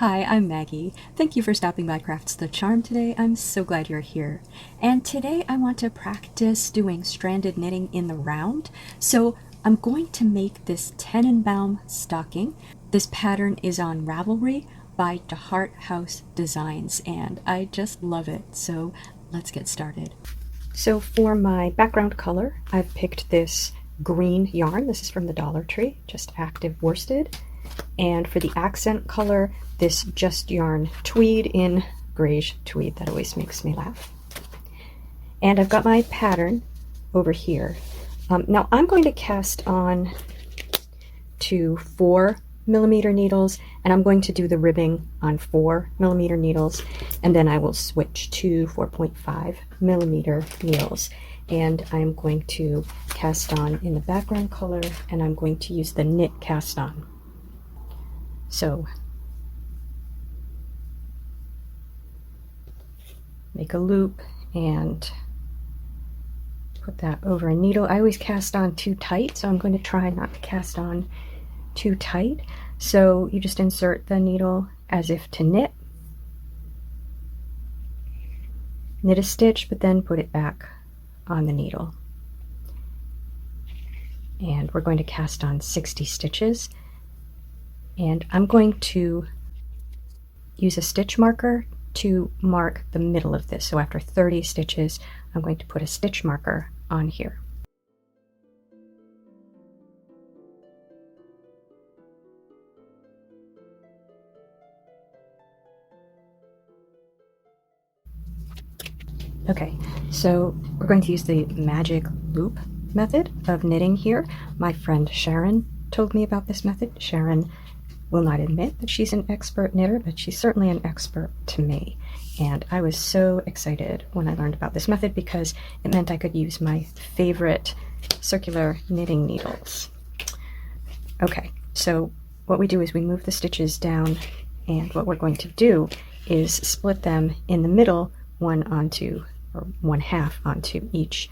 Hi, I'm Maggie. Thank you for stopping by Crafts the Charm today. I'm so glad you're here. And today I want to practice doing stranded knitting in the round. So I'm going to make this Tenenbaum stocking. This pattern is on Ravelry by DeHart House Designs, and I just love it. So let's get started. So for my background color, I've picked this green yarn. This is from the Dollar Tree, just active worsted. And for the accent color, this Just Yarn tweed in grayish tweed. That always makes me laugh. And I've got my pattern over here. Now I'm going to cast on to 4mm needles, and I'm going to do the ribbing on 4mm needles, and then I will switch to 4.5mm needles. And I'm going to cast on in the background color, and I'm going to use the knit cast on. So make a loop and put that over a needle. I always cast on too tight, so I'm going to try not to cast on too tight. So you just insert the needle as if to knit a stitch, but then put it back on the needle. And we're going to cast on 60 stitches. And I'm going to use a stitch marker to mark the middle of this. So after 30 stitches, I'm going to put a stitch marker on here. Okay, so we're going to use the magic loop method of knitting here. My friend Sharon told me about this method. Sharon will not admit that she's an expert knitter, but she's certainly an expert to me. And I was so excited when I learned about this method because it meant I could use my favorite circular knitting needles. Okay, so what we do is we move the stitches down, and what we're going to do is split them in the middle, one half onto each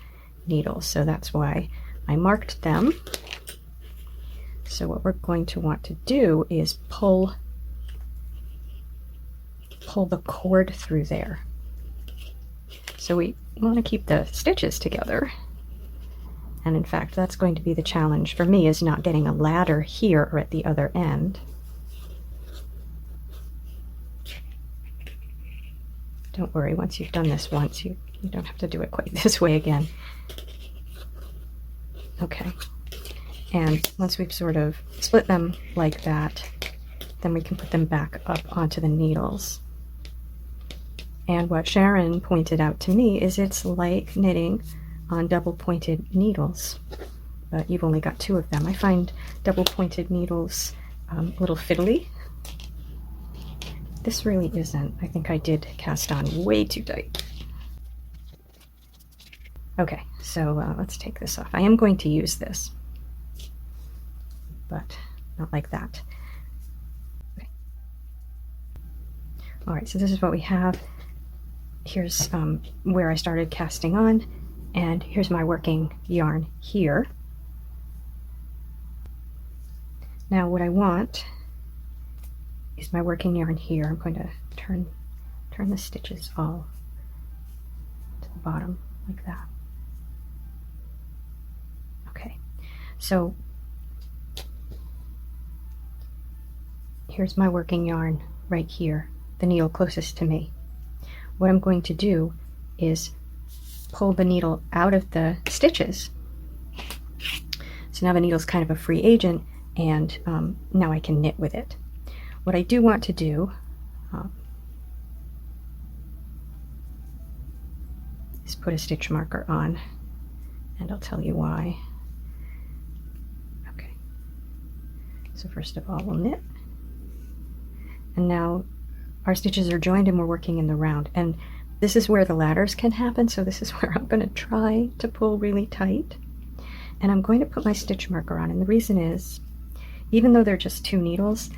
needle. So that's why I marked them. So what we're going to want to do is pull the cord through there. So we want to keep the stitches together. And in fact, that's going to be the challenge for me, is not getting a ladder here or at the other end. Don't worry, once you've done this once, you don't have to do it quite this way again. Okay. And once we've sort of split them like that, then we can put them back up onto the needles. And what Sharon pointed out to me is it's like knitting on double pointed needles, but you've only got 2 of them. I find double pointed needles a little fiddly. This really isn't. I think I did cast on way too tight. Okay, so let's take this off. I am going to use this, but not like that. Okay. All right, so this is what we have. Here's where I started casting on, and here's my working yarn here. Now what I want is my working yarn here. I'm going to turn the stitches all to the bottom like that. Okay, so here's my working yarn right here, the needle closest to me. What I'm going to do is pull the needle out of the stitches. So now the needle's kind of a free agent, and now I can knit with it. What I do want to do is put a stitch marker on, and I'll tell you why. Okay, so first of all, we'll knit. And now our stitches are joined and we're working in the round. And this is where the ladders can happen, so this is where I'm going to try to pull really tight. And I'm going to put my stitch marker on, and the reason is, even though they're just 2 needles,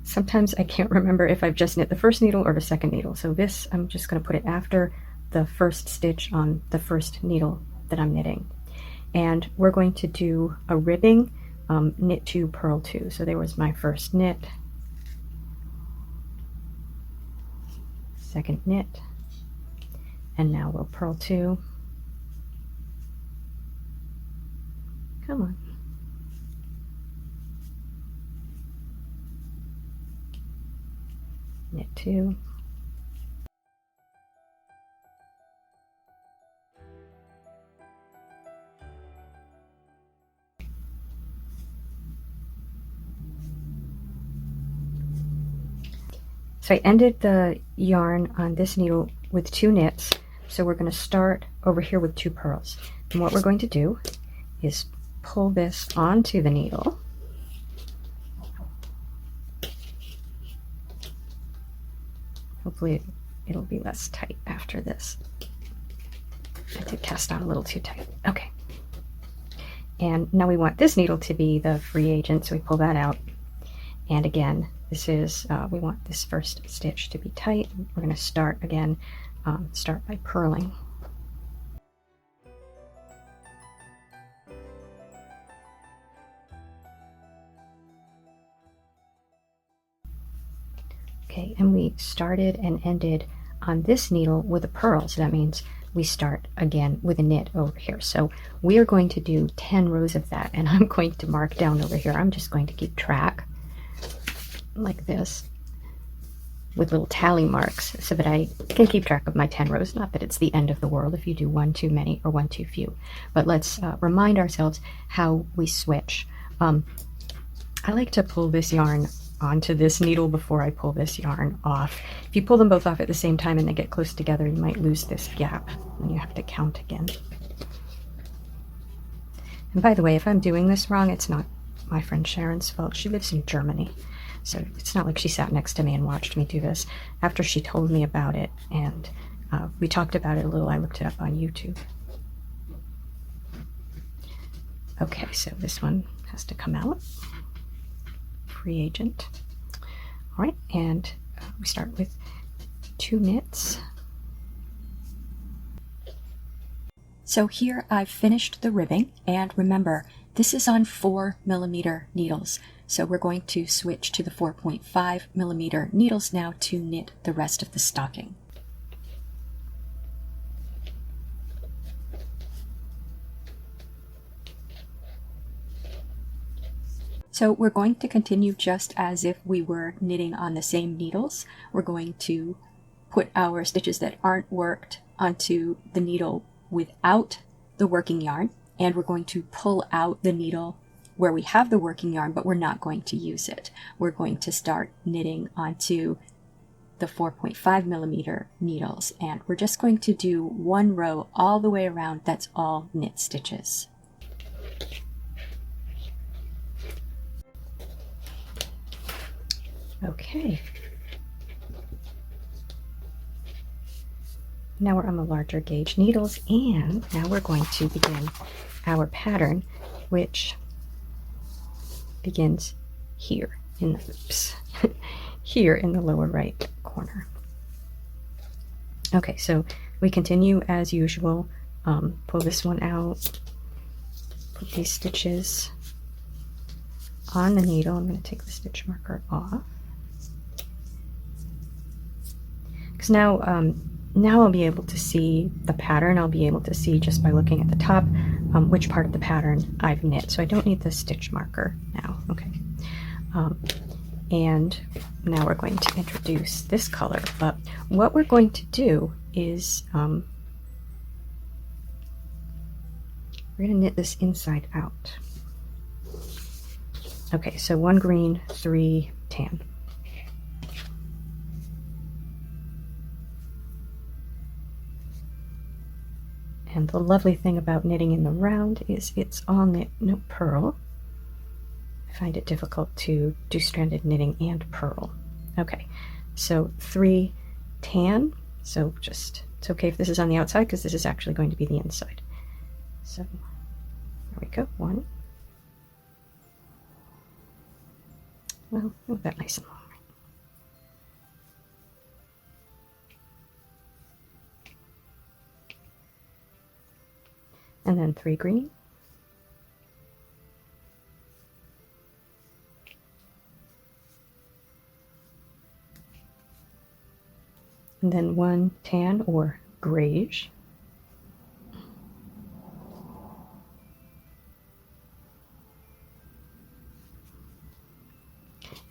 sometimes I can't remember if I've just knit the first needle or the second needle. So this, I'm just going to put it after the first stitch on the first needle that I'm knitting. And we're going to do a ribbing, knit 2, purl 2. So there was my first knit, second knit, and now we'll purl 2. Come on. Knit 2. So I ended the yarn on this needle with 2 knits, so we're going to start over here with 2 purls. And what we're going to do is pull this onto the needle. Hopefully it'll be less tight after this. I did cast on a little too tight. Okay. And now we want this needle to be the free agent, so we pull that out. And again, this is, we want this first stitch to be tight. We're going to start again, start by purling. Okay, and we started and ended on this needle with a purl, so that means we start again with a knit over here. So we are going to do 10 rows of that, and I'm going to mark down over here. I'm just going to keep track like this with little tally marks so that I can keep track of my 10 rows. Not that it's the end of the world if you do one too many or one too few, but let's remind ourselves how we switch. I like to pull this yarn onto this needle before I pull this yarn off. If you pull them both off at the same time and they get close together, you might lose this gap and you have to count again. And by the way, if I'm doing this wrong, it's not my friend Sharon's fault. She lives in Germany, so it's not like she sat next to me and watched me do this. After she told me about it and we talked about it a little, I looked it up on YouTube. Okay, so this one has to come out. Free agent. All right, and we start with 2 knits. So here I've finished the ribbing, and remember, this is on 4mm needles. So we're going to switch to the 4.5mm needles now to knit the rest of the stocking. So we're going to continue just as if we were knitting on the same needles. We're going to put our stitches that aren't worked onto the needle without the working yarn, and we're going to pull out the needle where we have the working yarn, but we're not going to use it. We're going to start knitting onto the 4.5mm needles, and we're just going to do 1 row all the way around. That's all knit stitches. Okay. Now we're on the larger gauge needles, and now we're going to begin our pattern, which begins here in the oops, here in the lower right corner. Okay, so we continue as usual. Pull this one out, put these stitches on the needle. I'm going to take the stitch marker off. Because now I'll be able to see the pattern. I'll be able to see just by looking at the top which part of the pattern I've knit. So I don't need the stitch marker now. Okay. And now we're going to introduce this color. But what we're going to do is we're going to knit this inside out. Okay, so 1 green, 3 tan. And the lovely thing about knitting in the round is it's all knit, no purl. I find it difficult to do stranded knitting and purl. Okay, so 3 tan. So just, it's okay if this is on the outside because this is actually going to be the inside. So there we go, 1. Well, move that nice and long. And then 3 green. and then one tan or grayish,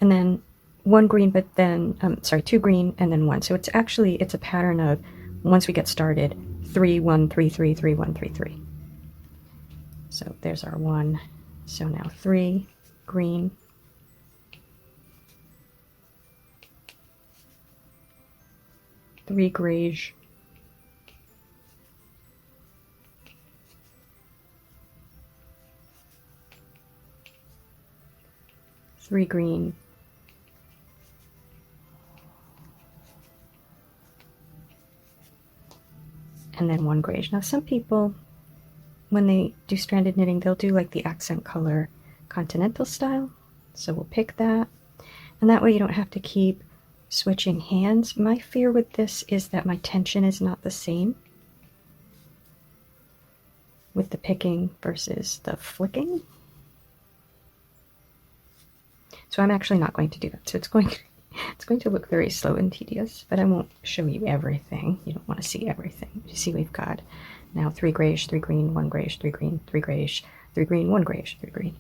and then one green, but then sorry, two green and then one. So it's actually, it's a pattern of, once we get started, 3 1 3 3 3 1 3 3. So there's our one. So now 3 green, 3 grayish, 3 green, and then 1 grayish. Now some people, when they do stranded knitting, they'll do like the accent color continental style. So we'll pick that, and that way you don't have to keep switching hands. My fear with this is that my tension is not the same with the picking versus the flicking. So I'm actually not going to do that. So it's going to look very slow and tedious, but I won't show you everything. You don't want to see everything. You see we've got now 3 grayish, 3 green, 1 grayish, 3 green, 3 grayish, 3 green, 1 grayish, 3 green,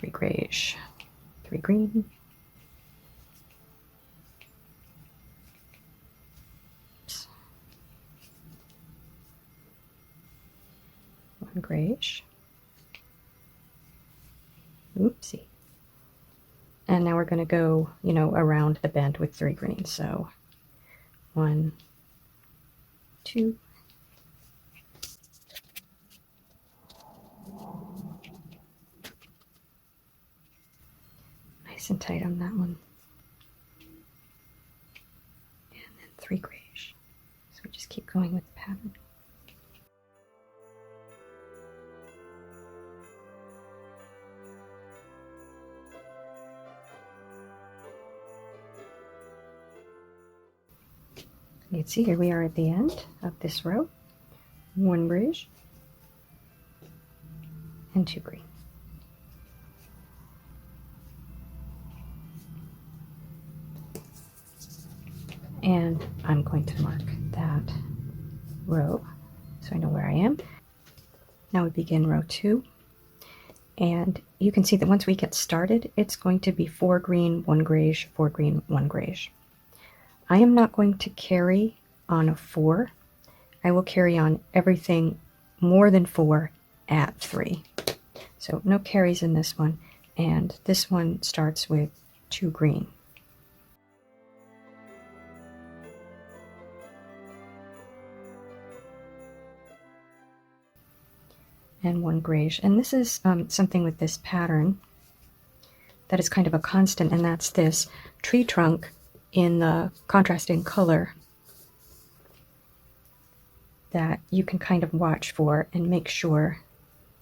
3 grayish, 3 green. Oops. 1 grayish. Oopsie. And now we're going to go, you know, around the bend with 3 green. So 1, 2, nice and tight on that one, and then 3 grayish. So we just keep going with the pattern. You can see here we are at the end of this row. 1 grayish and 2 green. And I'm going to mark that row so I know where I am. Now we begin row 2, and you can see that once we get started, it's going to be 4 green, 1 grayish, 4 green, 1 grayish. I am not going to carry on a 4. I will carry on everything more than 4 at 3. So no carries in this one, and this one starts with 2 green. And 1 grayish. And this is something with this pattern that is kind of a constant, and that's this tree trunk in the contrasting color that you can kind of watch for and make sure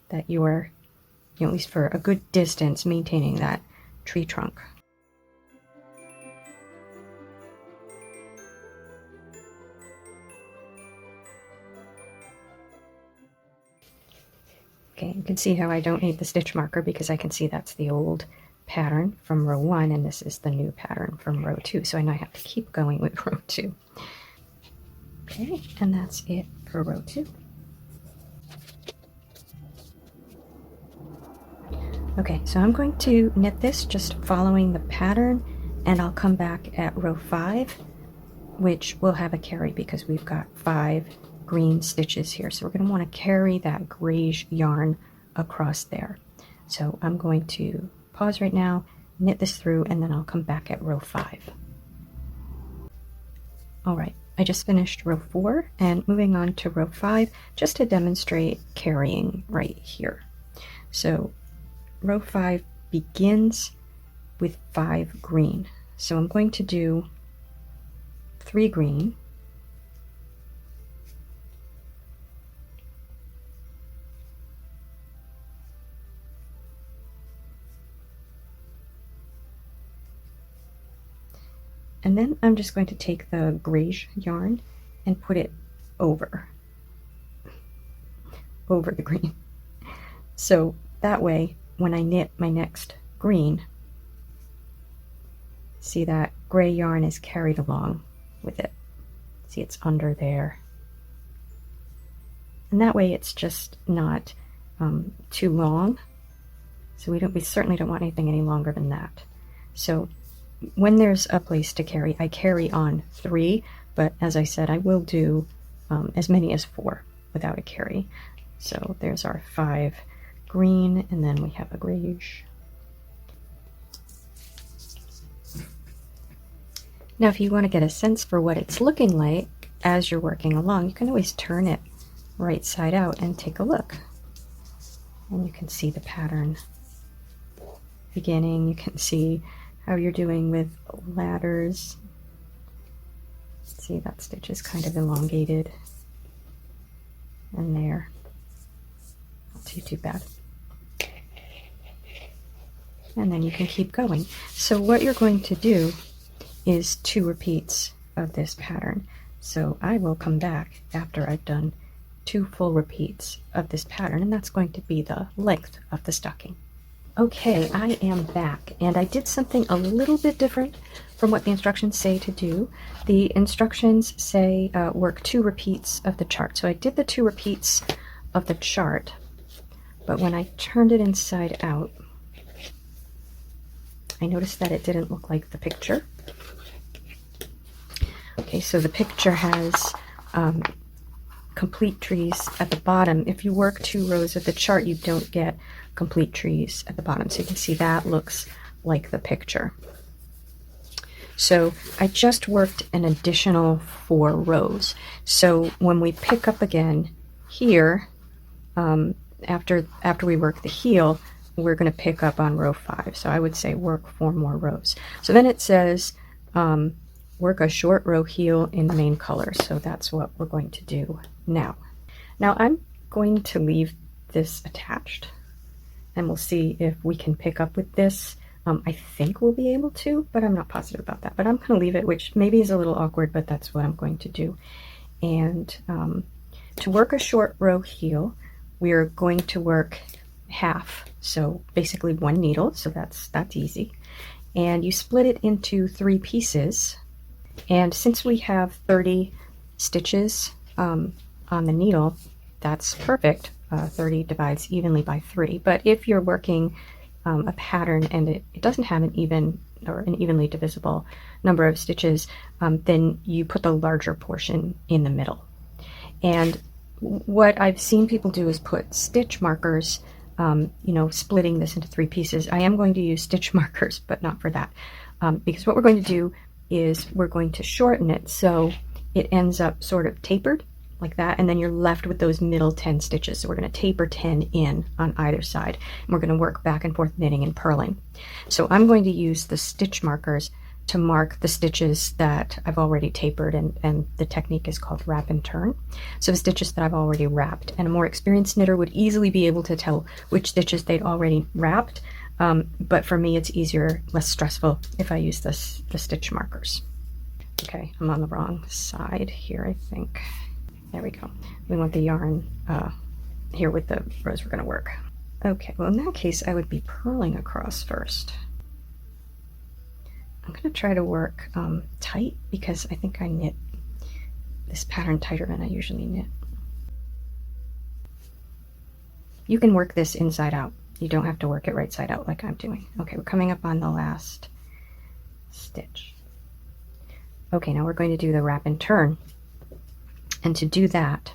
that you're, you know, at least for a good distance, maintaining that tree trunk. Okay, you can see how I don't need the stitch marker because I can see that's the old pattern from row 1 and this is the new pattern from row 2. So I know I have to keep going with row 2. Okay, and that's it for row 2. Okay, so I'm going to knit this just following the pattern, and I'll come back at row 5, which will have a carry because we've got 5 green stitches here. So we're going to want to carry that grayish yarn across there. So I'm going to pause right now, knit this through, and then I'll come back at row 5. All right, I just finished row 4 and moving on to row 5 just to demonstrate carrying right here. So row 5 begins with 5 green. So I'm going to do 3 green, and then I'm just going to take the grayish yarn and put it over the green. So that way, when I knit my next green, see that gray yarn is carried along with it. See, it's under there. And that way it's just not too long. So we certainly don't want anything any longer than that. So when there's a place to carry, I carry on 3, but as I said, I will do as many as 4 without a carry. So there's our 5 green, and then we have a grayish. Now, if you want to get a sense for what it's looking like as you're working along, you can always turn it right side out and take a look. And you can see the pattern beginning. You can see how you're doing with ladders. See, that stitch is kind of elongated. And there. Not too bad. And then you can keep going. So what you're going to do is 2 repeats of this pattern. So I will come back after I've done 2 full repeats of this pattern, and that's going to be the length of the stocking. Okay, I am back, and I did something a little bit different from what the instructions say to do. The instructions say work 2 repeats of the chart. So I did the 2 repeats of the chart, but when I turned it inside out, I noticed that it didn't look like the picture. Okay, so the picture has complete trees at the bottom. If you work 2 rows of the chart, you don't get complete trees at the bottom. So you can see that looks like the picture. So I just worked an additional 4 rows. So when we pick up again here, after we work the heel, we're going to pick up on row 5. So I would say work 4 more rows. So then it says work a short row heel in main color. So that's what we're going to do now. Now I'm going to leave this attached, and we'll see if we can pick up with this. I think we'll be able to, but I'm not positive about that. But I'm going to leave it, which maybe is a little awkward, but that's what I'm going to do. And to work a short row heel, we're going to work half, so basically 1 needle, so that's easy. And you split it into 3 pieces. And since we have 30 stitches on the needle, that's perfect. 30 divides evenly by 3. But if you're working a pattern and it doesn't have an even or an evenly divisible number of stitches, then you put the larger portion in the middle. And what I've seen people do is put stitch markers, splitting this into 3 pieces. I am going to use stitch markers, but not for that, because what we're going to do is we're going to shorten it so it ends up sort of tapered like that, and then you're left with those middle 10 stitches. So we're going to taper 10 in on either side, and we're going to work back and forth knitting and purling. So I'm going to use the stitch markers to mark the stitches that I've already tapered, and the technique is called wrap and turn. So the stitches that I've already wrapped, and a more experienced knitter would easily be able to tell which stitches they'd already wrapped, but for me it's easier, less stressful if I use the stitch markers. Okay, I'm on the wrong side here, I think. There we go. We want the yarn here with the rows we're going to work. Okay, well in that case I would be purling across first. I'm going to try to work tight, because I think I knit this pattern tighter than I usually knit. You can work this inside out. You don't have to work it right side out like I'm doing. Okay, we're coming up on the last stitch. Okay, now we're going to do the wrap and turn. And to do that,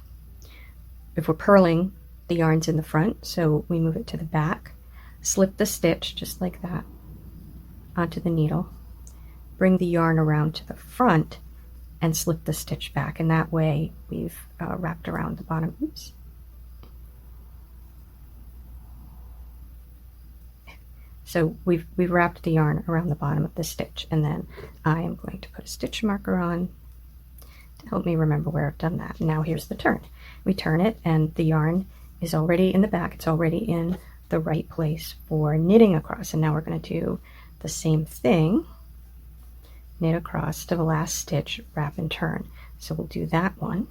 if we're purling, the yarn's in the front, so we move it to the back, slip the stitch just like that onto the needle, bring the yarn around to the front, and slip the stitch back, and that way we've wrapped around the bottom. Oops. So we've wrapped the yarn around the bottom of the stitch, and then I am going to put a stitch marker on to help me remember where I've done that. Now here's the turn. We turn it, and the yarn is already in the back. It's already in the right place for knitting across, and now we're going to do the same thing. Knit across to the last stitch, wrap and turn. So we'll do that one.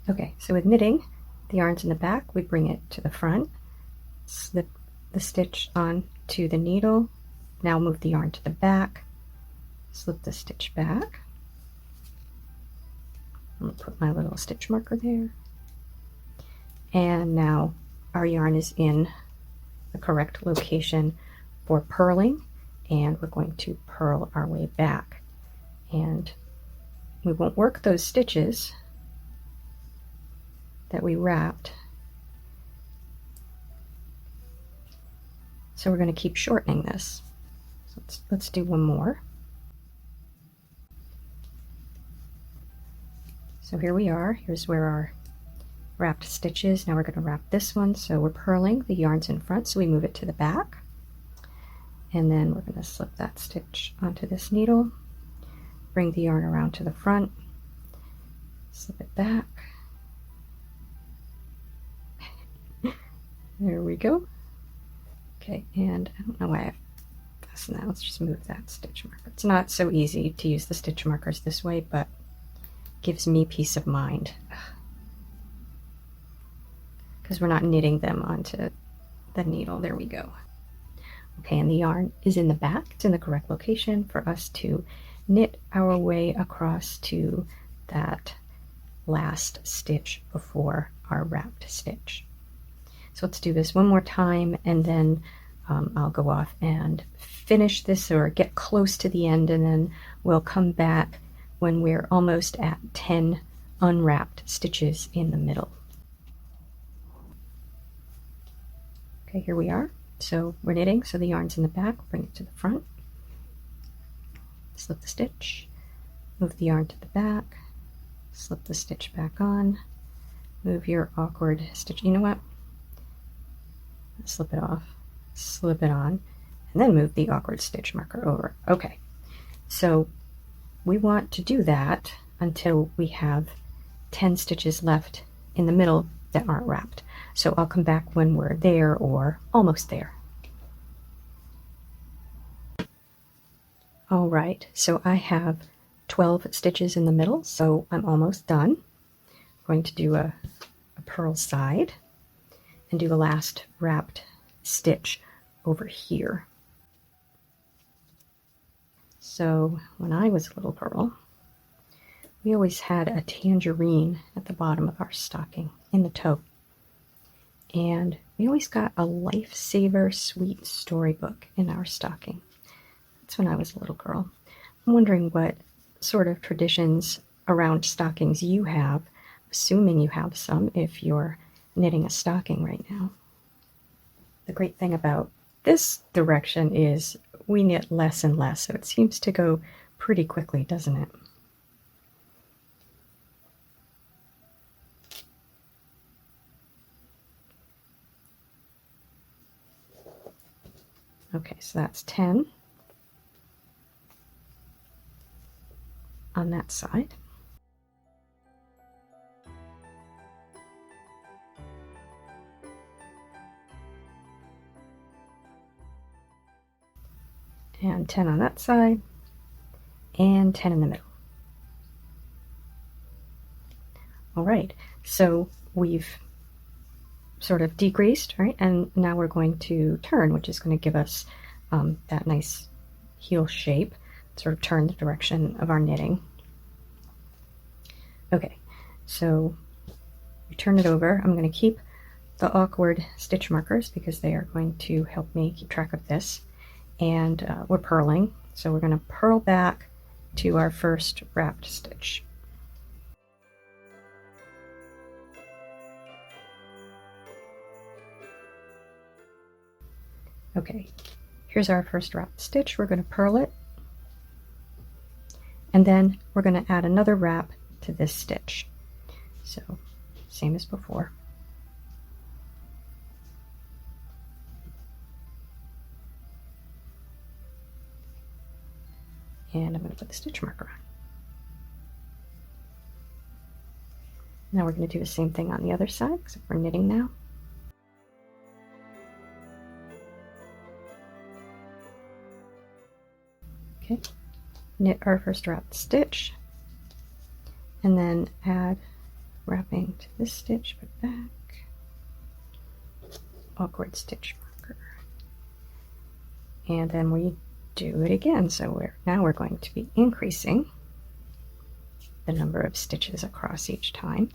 Okay, so with knitting, the yarn's in the back, we bring it to the front, slip the stitch on to the needle, now move the yarn to the back, slip the stitch back. I'm going to put my little stitch marker there. And now our yarn is in the correct location for purling, and we're going to purl our way back. And we won't work those stitches that we wrapped, so we're going to keep shortening this. So let's do one more. So here we are. Here's where our wrapped stitch is. Now we're going to wrap this one. So we're purling, the yarn's in front, so we move it to the back. And then we're going to slip that stitch onto this needle, bring the yarn around to the front, slip it back. There we go. Okay, and I don't know why I've fastened that. Let's just move that stitch marker. It's not so easy to use the stitch markers this way, but gives me peace of mind because we're not knitting them onto the needle. There we go. Okay, and the yarn is in the back. It's in the correct location for us to knit our way across to that last stitch before our wrapped stitch. So let's do this one more time, and then I'll go off and finish this or get close to the end, and then we'll come back when we're almost at 10 unwrapped stitches in the middle. Okay, here we are. So we're knitting, so the yarn's in the back, bring it to the front, slip the stitch, move the yarn to the back, slip the stitch back on, move your awkward stitch, you know what, slip it off, slip it on, and then move the awkward stitch marker over. Okay, so we want to do that until we have 10 stitches left in the middle that aren't wrapped. So I'll come back when we're there or almost there. All right, so I have 12 stitches in the middle, so I'm almost done. I'm going to do a purl side and do the last wrapped stitch over here. So when I was a little girl, we always had a tangerine at the bottom of our stocking in the toe. And we always got a Lifesaver sweet storybook in our stocking. That's when I was a little girl. I'm wondering what sort of traditions around stockings you have, assuming you have some if you're knitting a stocking right now. The great thing about this direction is we knit less and less, so it seems to go pretty quickly, doesn't it? Okay, so that's 10 on that side. And 10 on that side, and 10 in the middle. All right, so we've sort of decreased, right? And now we're going to turn, which is going to give us that nice heel shape, sort of turn the direction of our knitting. Okay, so we turn it over. I'm going to keep the awkward stitch markers because they are going to help me keep track of this. And we're purling, so we're going to purl back to our first wrapped stitch. Okay, here's our first wrapped stitch. We're going to purl it, and then we're going to add another wrap to this stitch. So same as before. And I'm going to put the stitch marker on. Now we're going to do the same thing on the other side, except we're knitting now. Okay, knit our first wrapped stitch, and then add wrapping to this stitch, put back, awkward stitch marker, and then we do it again. So now we're going to be increasing the number of stitches across each time,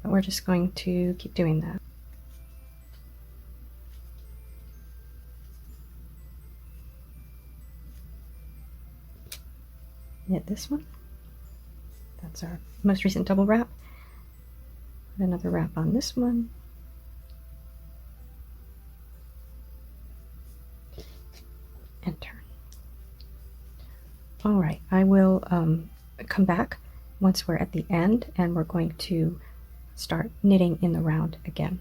but we're just going to keep doing that. Knit this one. That's our most recent double wrap. Put another wrap on this one. And turn. All right, I will come back once we're at the end, and we're going to start knitting in the round again.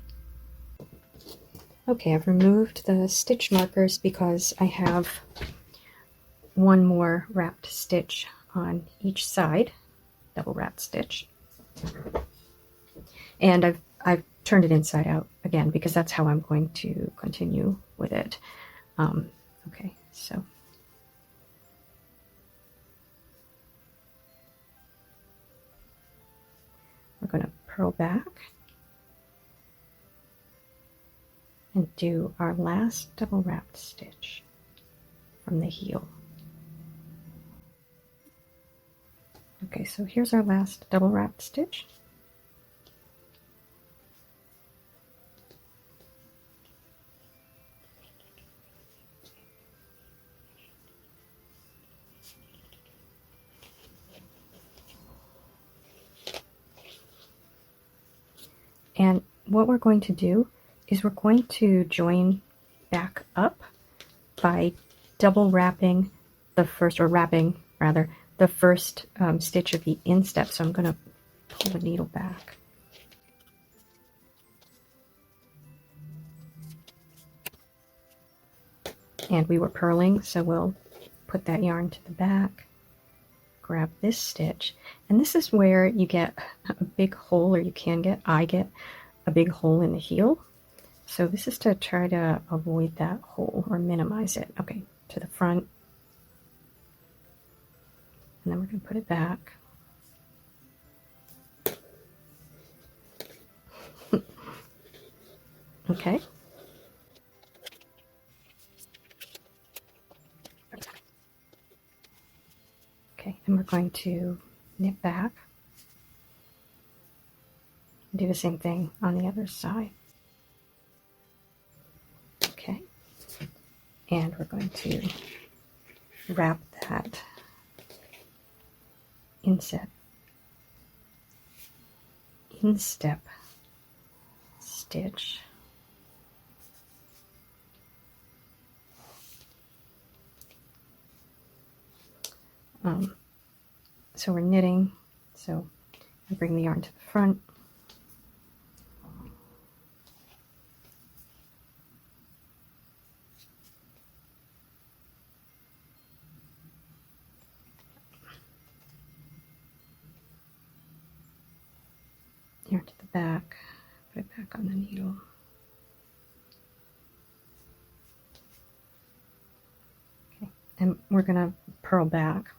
Okay, I've removed the stitch markers because I have one more wrapped stitch on each side, double wrapped stitch. And I've turned it inside out again because that's how I'm going to continue with it. Okay, so we're going to purl back and do our last double wrapped stitch from the heel. Okay, so here's our last double wrapped stitch. And what we're going to do is we're going to join back up by double wrapping the first, or wrapping rather, the first stitch of the instep. So I'm going to pull the needle back. And we were purling, so we'll put that yarn to the back, grab this stitch, and this is where you get a big hole, or you can get, I get a big hole in the heel. So this is to try to avoid that hole or minimize it. Okay, to the front. And then we're going to put it back. Okay. Okay, and we're going to knit back. Do the same thing on the other side. Okay, and we're going to wrap that instep stitch. So we're knitting, so I bring the yarn to the front. Yarn to the back, put it back on the needle. Okay, and we're going to purl back.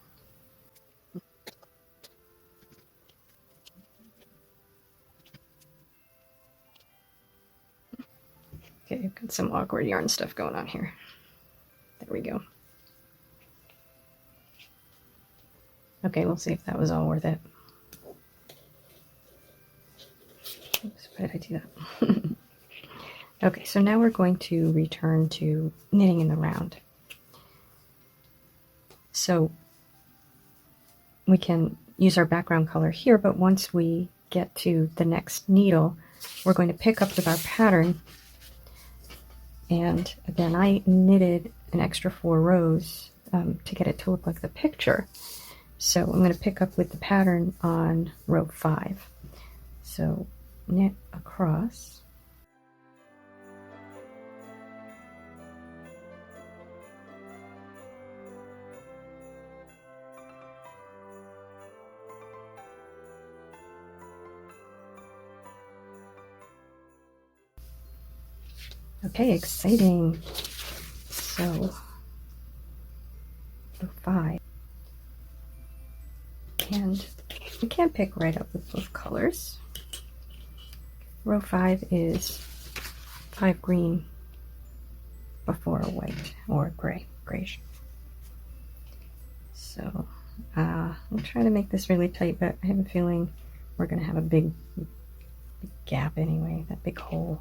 Okay, I've got some awkward yarn stuff going on here. There we go. Okay, we'll see if that was all worth it. Oops, why did I do that? Okay, so now we're going to return to knitting in the round. So we can use our background color here, but once we get to the next needle, we're going to pick up with our pattern. And again, I knitted an extra 4 rows to get it to look like the picture. So I'm going to pick up with the pattern on row 5. So knit across. Okay, exciting. So row 5. And we can pick right up with both colors. Row 5 is 5 green before a white or gray, grayish. So I'm trying to make this really tight, but I have a feeling we're going to have a big gap anyway, that big hole.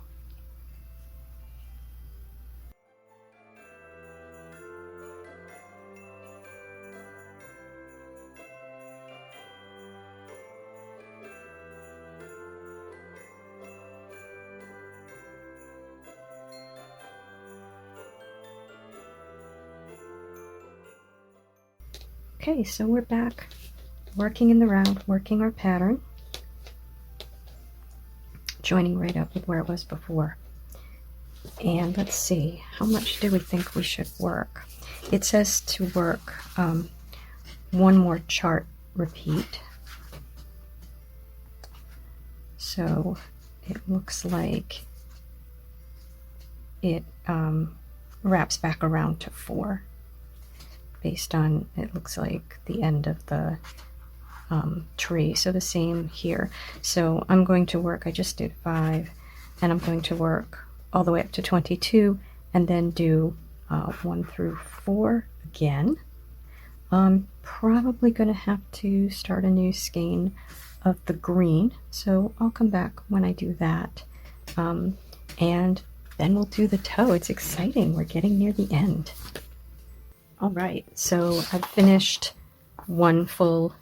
Okay, so we're back working in the round, working our pattern, joining right up with where it was before. And let's see, how much do we think we should work? It says to work one more chart repeat. So it looks like it wraps back around to 4. Based on, it looks like the end of the tree. So the same here. So I'm going to work, I just did 5, and I'm going to work all the way up to 22 and then do 1 through 4 again. I'm probably going to have to start a new skein of the green, so I'll come back when I do that. And then we'll do the toe. It's exciting. We're getting near the end. All right, so I've finished one full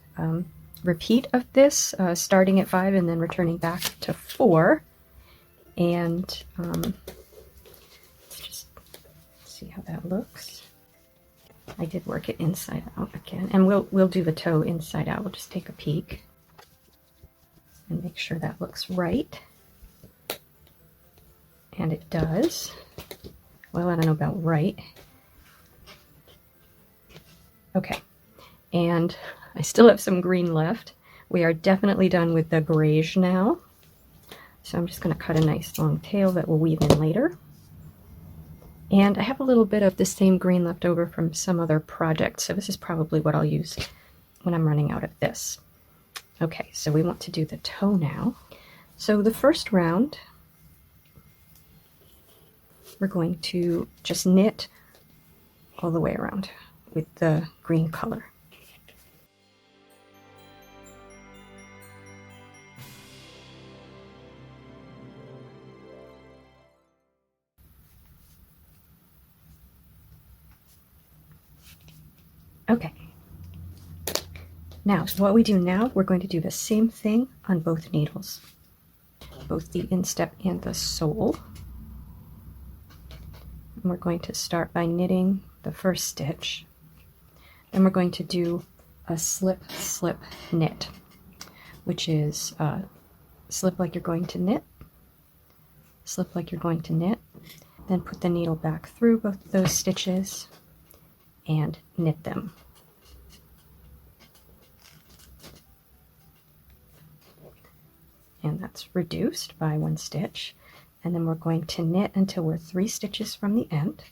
repeat of this, starting at 5 and then returning back to 4. And let's just see how that looks. I did work it inside out again, and we'll do the toe inside out. We'll just take a peek and make sure that looks right. And it does. Well, I don't know about right. Okay, and I still have some green left. We are definitely done with the grayish now. So I'm just going to cut a nice long tail that we'll weave in later. And I have a little bit of the same green left over from some other project, so this is probably what I'll use when I'm running out of this. Okay, so we want to do the toe now. So the first round, we're going to just knit all the way around with the green color. Okay. Now, what we do now, we're going to do the same thing on both needles, both the instep and the sole. And we're going to start by knitting the first stitch. Then we're going to do a slip, slip, knit, which is slip like you're going to knit, slip like you're going to knit, then put the needle back through both of those stitches and knit them. And that's reduced by 1 stitch. And then we're going to knit until we're 3 stitches from the end.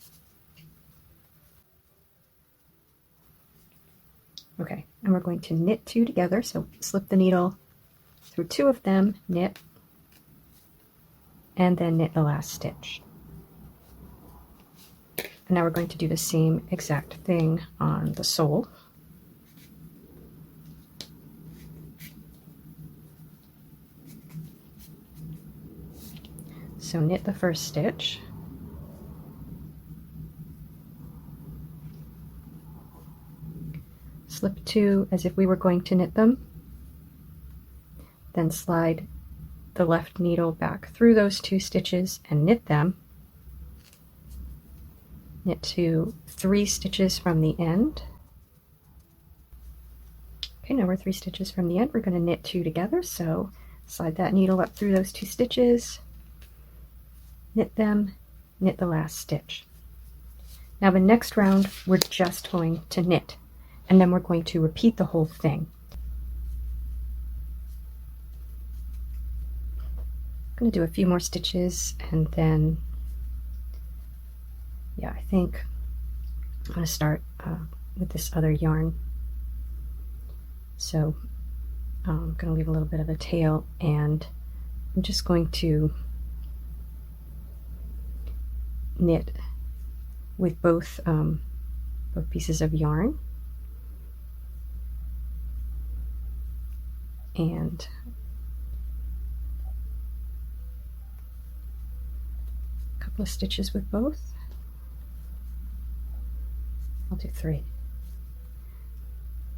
Okay, and we're going to knit 2 together, so slip the needle through 2 of them, knit, and then knit the last stitch. And now we're going to do the same exact thing on the sole. So knit the first stitch, slip 2 as if we were going to knit them, then slide the left needle back through those 2 stitches and knit them, knit to 3 stitches from the end. Okay, now we're 3 stitches from the end. We're going to knit 2 together, so slide that needle up through those 2 stitches, knit them, knit the last stitch. Now the next round we're just going to knit, and then we're going to repeat the whole thing. I'm going to do a few more stitches, and then yeah, I think I'm going to start with this other yarn. So I'm going to leave a little bit of a tail, and I'm just going to knit with both pieces of yarn. and a couple of stitches with both. I'll do 3.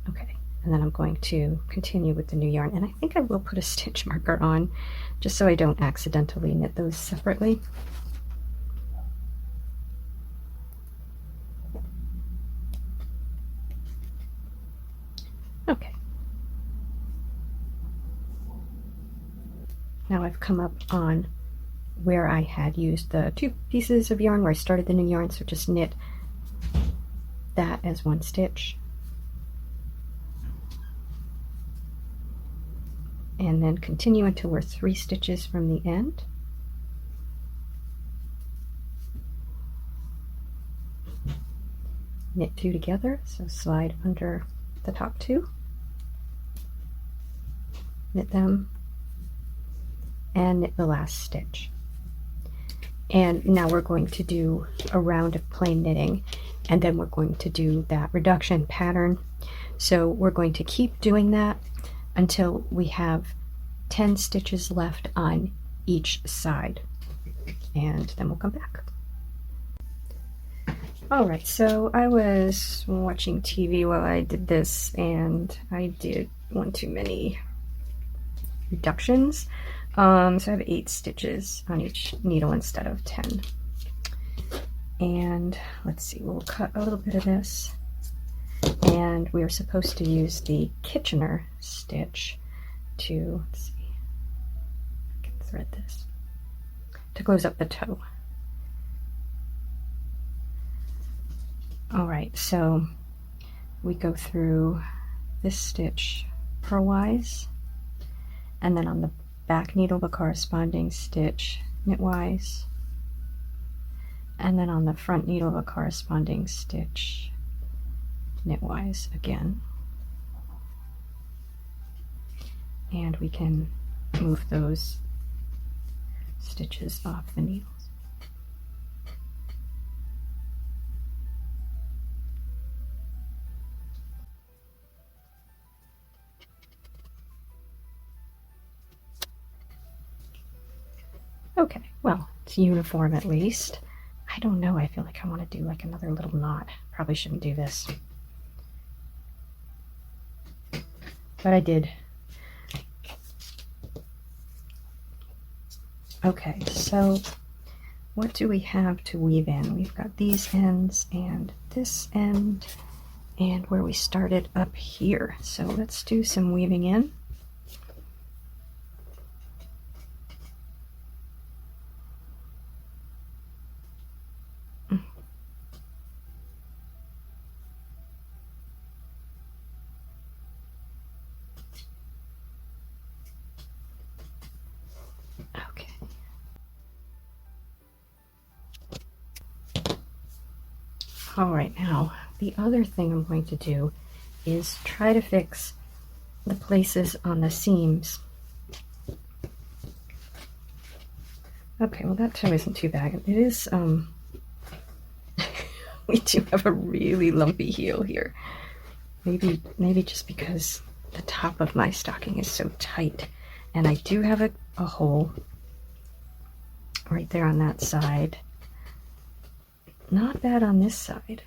Okay, and then I'm going to continue with the new yarn, and I think I will put a stitch marker on just so I don't accidentally knit those separately. Okay. Now I've come up on where I had used the 2 pieces of yarn where I started the new yarn, so just knit that as 1 stitch. And then continue until we're 3 stitches from the end. Knit 2 together, so slide under the top 2, knit them, and knit the last stitch. And now we're going to do a round of plain knitting, and then we're going to do that reduction pattern. So we're going to keep doing that until we have 10 stitches left on each side, and then we'll come back. Alright, so I was watching TV while I did this, and I did one too many reductions. So I have 8 stitches on each needle instead of 10. And let's see, we'll cut a little bit of this, and we are supposed to use the Kitchener stitch to, let's see, I can thread this, to close up the toe. Alright, so we go through this stitch purlwise, and then on the back needle the corresponding stitch knitwise, and then on the front needle the corresponding stitch knitwise again. And we can move those stitches off the needles. Okay, well, it's uniform at least. I don't know, I feel like I want to do like another little knot. Probably shouldn't do this. But I did. Okay, so what do we have to weave in? We've got these ends and this end and where we started up here. So let's do some weaving in. All right, now the other thing I'm going to do is try to fix the places on the seams. Okay, well that toe isn't too bad. It is, we do have a really lumpy heel here. Maybe just because the top of my stocking is so tight. And I do have a hole right there on that side. Not bad on this side.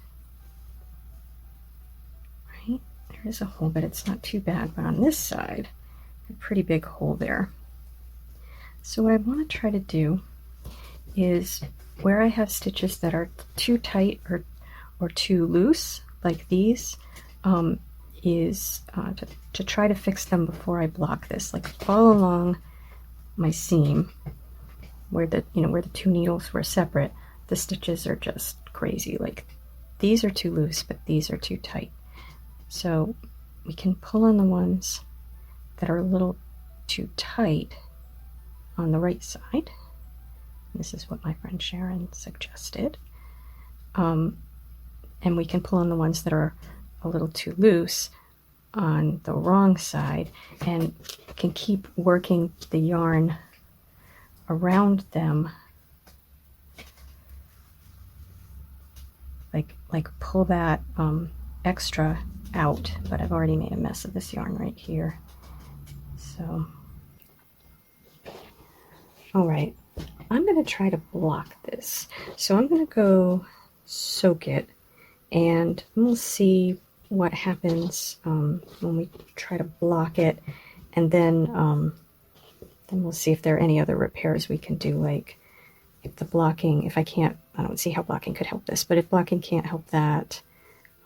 Right? There is a hole, but it's not too bad. But on this side, a pretty big hole there. So what I want to try to do is where I have stitches that are too tight or too loose, like these, is to try to fix them before I block this. Like follow along my seam where the where the 2 needles were separate. The stitches are just crazy. Like these are too loose, but these are too tight. So we can pull on the ones that are a little too tight on the right side. This is what my friend Sharon suggested. And we can pull on the ones that are a little too loose on the wrong side, and can keep working the yarn around them. Like pull that extra out, but I've already made a mess of this yarn right here. So, all right, I'm going to try to block this. So I'm going to go soak it, and we'll see what happens when we try to block it, and then we'll see if there are any other repairs we can do, like if the blocking, if I don't see how blocking could help this, but if blocking can't help that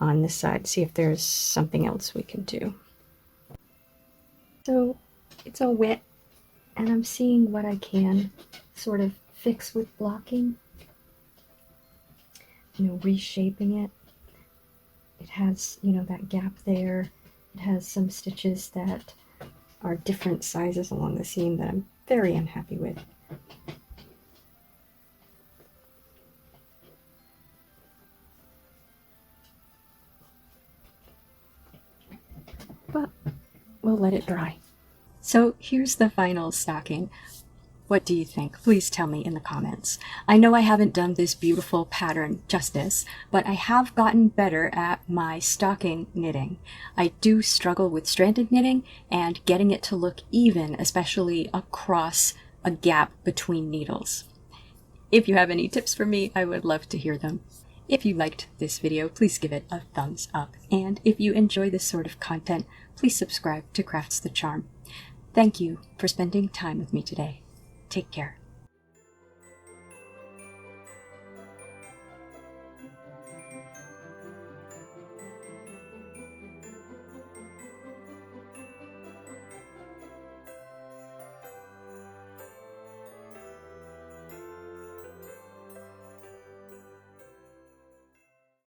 on this side, see if there's something else we can do. So it's all wet, and I'm seeing what I can sort of fix with blocking, reshaping it. It has, that gap there. It has some stitches that are different sizes along the seam that I'm very unhappy with. But we'll let it dry. So here's the final stocking. What do you think? Please tell me in the comments. I know I haven't done this beautiful pattern justice, but I have gotten better at my stocking knitting. I do struggle with stranded knitting and getting it to look even, especially across a gap between needles. If you have any tips for me, I would love to hear them. If you liked this video, please give it a thumbs up. And if you enjoy this sort of content, please subscribe to Crafts the Charm. Thank you for spending time with me today. Take care.